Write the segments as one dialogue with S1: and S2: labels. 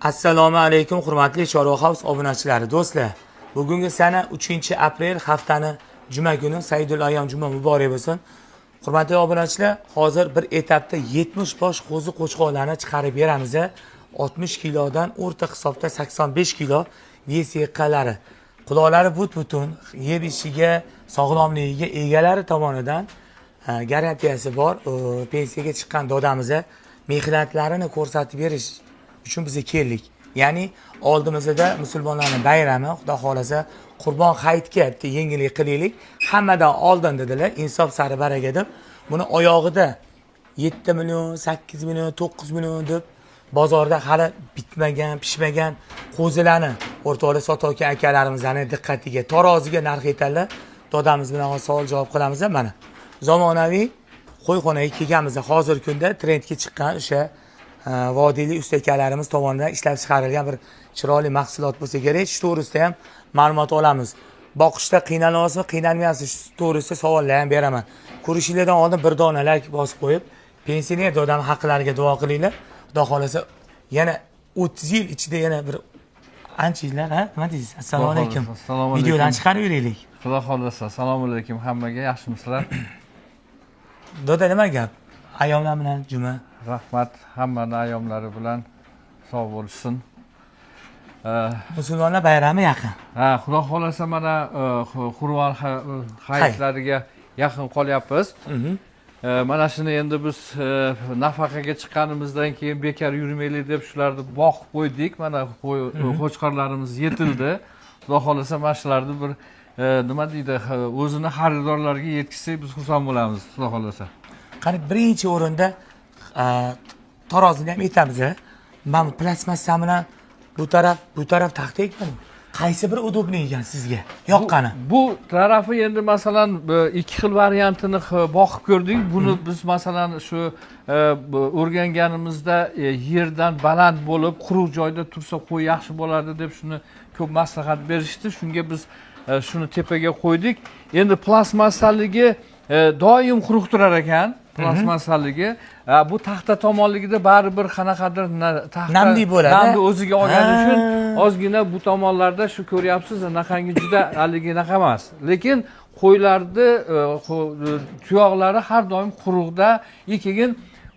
S1: Assalomu alaykum hurmatli Chorva House obunachilari do'stlar. Bugungi sana 3-aprel haftani juma kuni Saidul ayyom juma muborak bo'lsin. Hurmatli obunachilar, hozir bir etapda 70 bosh qo'zi qo'chqorlarni chiqarib beramiz. 60 kilodan o'rta hisobda 85 kilo VSQlari. Quloqlari but-butun, yeb ishiga, sog'lomligiga egalari tomonidan garantiyasi bor. Pensiyaga chiqqan dodamiz mehnatlarini ko'rsatib berish uchun bizga keldik. Ya'ni oldimizda musulmonlarning bayrami, Xudo xolasa Qurbon hayitga bitta yengillik qilaylik. Hammadan oldin dedilar, insof sari baraka deb. Buni oyog'ida 7 million, 8 million, 9 million deb bozorda hali bitmagan, pishmagan qo'zilarni o'rtoqlar sotayotgan akalarimizning diqqatiga, taroziga narx aytadilar. Dodamiz bilan savol javob qilamiz mana. Zamonaviy qo'yxonaga kelganmiz. Hozirgi kunda trendga chiqqan o'sha vodiyli ustakalarimiz tomonidan ishlab chiqarilgan bir chiroyli mahsulot bo'lsa kerak. Shu to'g'risida ham ma'lumot olamiz. Boqishda qiynalmasmi, qiynalmayapsiz, shu to'g'risida savollar ham beraman. Ko'rishinglardan oldin bir dona like bosib qo'yib, pensioner dodam haqlariga duo qilinglar. Xudo xolasa yana 30 yil ichida yana bir ancha yillar, ha? Nima deysiz? Assalomu alaykum. Videodan chiqarib beraylik.
S2: Xudo xolasa. Assalomu alaykum hammaga. Yaxshimisizlar?
S1: Doda nima gap? Ayomlar bilan juma.
S2: Rahmat hammaning ayyomlari bilan sog' bo'lsin.
S1: Musulmonlar bayrami yaqin.
S2: Ha, Xudo xolasa mana Qur'on hayitlariga yaqin qolyapmiz. Mana shuni endi biz nafaqaga chiqqanimizdan keyin bekor yurmaylik deb shularni boqib qo'ydik. Mana qo'chqorlarimiz yetildi. Xudo xolasa mana shularni bir nima deydi, o'zini xaridorlarga yetkazsak biz xursand bo'lamiz, Xudo xolasa.
S1: Qani birinchi o'rinda tarozini ham aytamiz. Mana plastmassa bilan bu taraf taxta ekan. Qaysi bir udobni ekan sizga? Yoqqani.
S2: Bu tarafi endi masalan ikki xil variantini boqib ko'rdik. Buni biz masalan shu o'rganganimizda yerdan baland bo'lib, quruq joyda tursa qo'y yaxshi bo'ladi deb shuni ko'p maslahat berishdi. Shunga biz shuni tepaga qo'ydik. Endi plastmassaligi doim quruq turar ekan. Plastmassaligi bu taxta tomonligida baribir qanaqadir taxta
S1: namli bo'ladi.
S2: Namni o'ziga olgani uchun ozgina bu tomonlarda shu ko'ryapsiz, anaqangi juda haligi naqa emas. Lekin qo'ylarni tuyoqlari har doim quruqda, keyin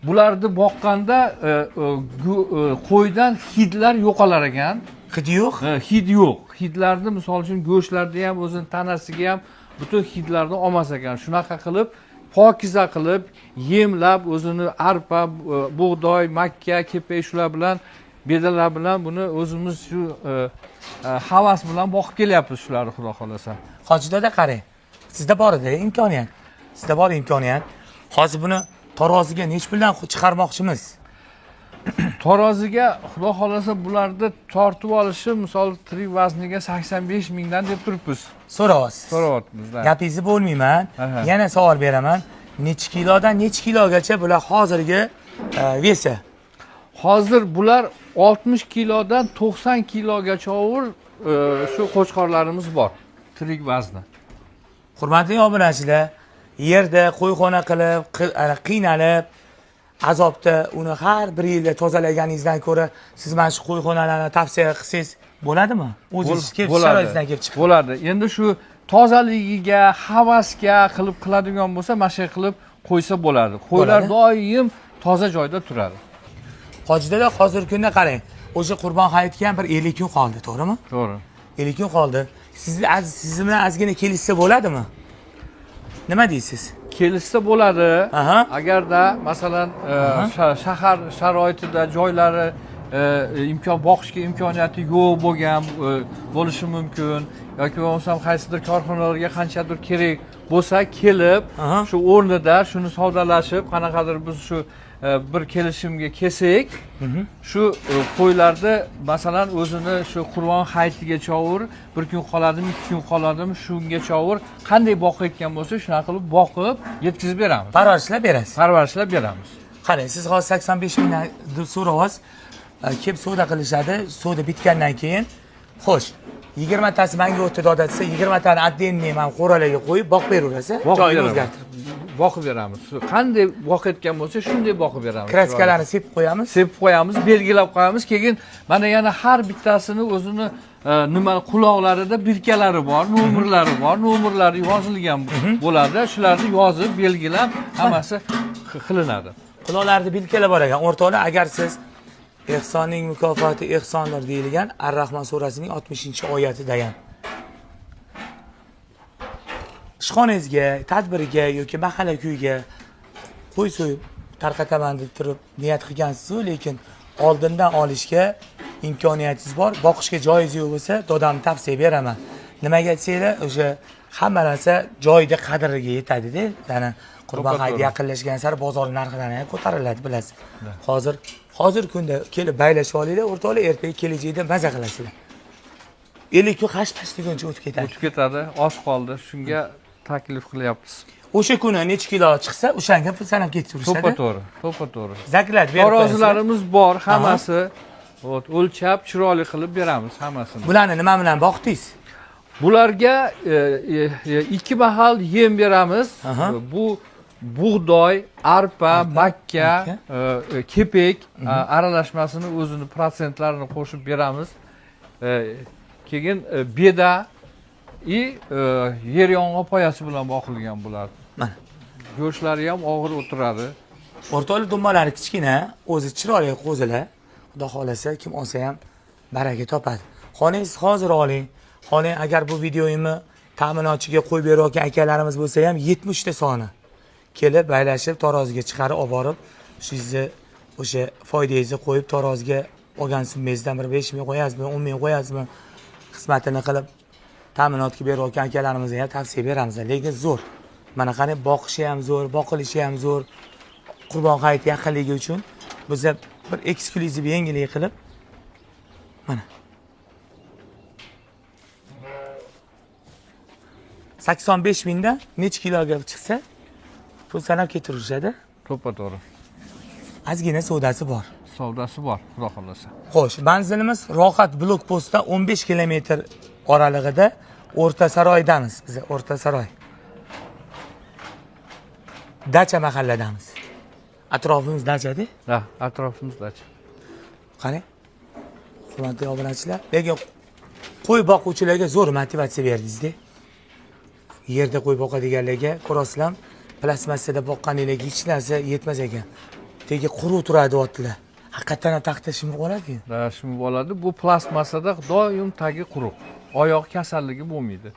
S2: bularni boqqanda qo'ydan hidlar yo'qolar ekan.
S1: Hid yo'q?
S2: Hid yo'q. Hidlarni misol uchun go'shtlarda ham o'zining tanasiga ham butun hidlarni olmas ekan. Shunaqa qilib pokiza qilib, yemlab o'zini arpa, bug'doy, makka, kepak shular bilan, bedalar bilan buni o'zimiz shu havas bilan boqib kelyapmiz shularni, Xudo xolasa.
S1: Hojidoda qarang. Sizda bor edi imkoniyat. Sizda bor imkoniyat. Hozir buni taroziga nech puldan chiqarmoqchimiz?
S2: Taroziga Xudo xolasa bularni tortib olishi, misol tirik vazniga 85 mingdan deb turibmiz.
S1: So'rayapsiz.
S2: So'rayapmiz.
S1: Gapingizni bo'lmayman. Yana savol beraman. Necha kilodan necha kilogacha bular hozirgi vesi?
S2: Hozir bular 60 kilodan 90 kilogacha o'r shu qo'chqorlarimiz bor. Tirik vazni.
S1: Hurmatli obunachilar, yerda qo'yxona qilib, qiynalib, azobda uni har bir yilda tozalaganingizdan ko'ra siz mana shu qo'yxonalarni tavsiya qilsangiz bo'ladimi? O'zingiz kelib sharoitdan kelib chiqib.
S2: Bo'ladi. Endi shu tozaligiga, havasga qilib qiladigan bo'lsa, mana shu qilib qo'ysa bo'ladi. Qo'ylar doim toza joyda turadi.
S1: Hojidalar hozirgi kunda qarang. O'sha Qurbon hayitiga ham bir 50 kun qoldi, to'g'rimi?
S2: To'g'ri.
S1: 50 kun qoldi. Siz bilan ozgina kelishsa bo'ladimi? Nima deysiz?
S2: Kelishsa bo'ladi. Agarda masalan shahar sharoitida joylari boqishga imkoniyati yo'q bo'lgan bo'lishi mumkin yoki bo'lmasam qaysidir korxonalarga qanchadir kerak bo'lsa kelib shu o'rnida shuni savdolashib qanaqadir biz shu bir kelishimga kelsak, shu qo'ylarni masalan o'zini shu Qurbon hayitigacha o'r, bir kun qoladimi, 2 kun qoladimi, shungacha o'r, qanday boqayotgan bo'lsa, shunaqa qilib boqib yetkazib beramiz.
S1: Parvarishlab berasiz.
S2: Parvarishlab beramiz.
S1: Qarang, siz hozir 85 mingdan deb so'rayapsiz. Kelib savdo qilishadi, savdo bitgandan keyin, xo'sh, 20tasi menga o'tdi doda desa, 20tani отдельный men qo'ralarga qo'yib boqib beraverasiz, joyini o'zgartirib.
S2: Boqib beramiz. Qanday boqayotgan bo'lsa, shunday boqib beramiz.
S1: Kraskalarni sepib qo'yamiz.
S2: Sepib qo'yamiz, belgilab qo'yamiz. Keyin mana yana har bittasini o'zini nima quloqlarida birkalari bor, nomerlari bor, nomerlari yozilgan bo'ladi. Shularni yozib, belgilab hammasi qilinadi.
S1: Quloqlarda bilkalar bor ekan. O'rtoqlar, agar siz ehsonning mukofoti ehsondir deyilgan Ar-Rahmon surasining 60-oyatida ham ishxonangizga, tadbirga yoki mahalla kuyiga qo'y so'yib tarqataman deb turib niyat qilgansiz-ku, lekin oldindan olishga imkoniyatingiz bor, boqishga joyingiz yo'q bo'lsa, dodamni tavsiya beraman. Nimaga desanglar, o'sha hamma narsa joyida qadriga yetadi-da. Ya'ni Qurbon hayiti yaqinlashgan sari bozor narxlari ham ko'tariladi, bilasiz. Hozir kunda kelib baylashib olinglar, o'rtoqlar, ertaga kelajakda maza qilasizlar. 50 kun hash-pash deguncha o'tib ketadi.
S2: O'tib ketadi, oz qoldi. Shunga taklif qilyapmiz.
S1: O'sha kuni necha kilo chiqsa, o'shanga pul sanab ketaverishadi.
S2: To'ppa-to'g'ri.
S1: Zaklab berib
S2: tarozilarimiz bor, hammasi o'lchab, chiroyli qilib beramiz hammasini.
S1: Bularni nima bilan boqdingiz?
S2: Bularga 2 mahal yem beramiz. Bu bug'doy, arpa, makka, kepek aralashmasini o'zini protsentlarini qo'shib beramiz. Keyin beda yer yong'oq poyasi bilan boqilgan bo'ladi.
S1: Mana.
S2: Go'shtlari ham og'ir o'tiradi.
S1: O'rtoqlar, dummalari kichkina, o'zi chiroyli qo'zilar. Xudo xolasa, kim olsa ham baraka topadi. Xoningiz hozir oling. Xoning, agar bu videoyimni ta'minotchiga qo'yib berayotgan akalarimiz bo'lsa ham 70 ta soni kelib baylashib taroziga chiqarib olib borib, sizni o'sha foydangizni qo'yib taroziga olgan summangizdan bir 5 ming qo'yasizmi, 10 ming qo'yasizmi, xizmatini qilib ta'minotga berayotgan akalarimizga ham tavsiya beramiz. Lekin zo'r. Mana qani boqishi ham zo'r, boqilishi ham zo'r. Qurbon hayiti yaqinligi uchun biz bir eksklyuziv yangilik qilib mana 85 mingdan necha kiloga chiqsa pul sanab ketaverishadi.
S2: To'ppa-to'g'ri.
S1: Ozgina savdosi bor.
S2: Savdosi bor, xudo xolasa.
S1: Xo'sh, manzilimiz Rohat blokpostdan 15 kilometr oralig'ida O'rta Saroydamiz. Biz O'rta Saroy. Dacha mahalladamiz. Atrofimiz dachada?
S2: Ha, atrofimiz dacha.
S1: Qani? Hurmatli obunachilar, lekin qo'y boquvchilarga zo'r motivatsiya berdingiz-da. Yerda qo'y boqadiganlarga ko'rasizlar, plastmassada boqqaninglarga hech narsa yetmas ekan. Tegi quruq turadi otlar. Haqiqatan ham taqda shimib qoladi-ku.
S2: Shimib oladi. Bu plastmassada doim tagi quruq. Oyoq kasalligi bo'lmaydi.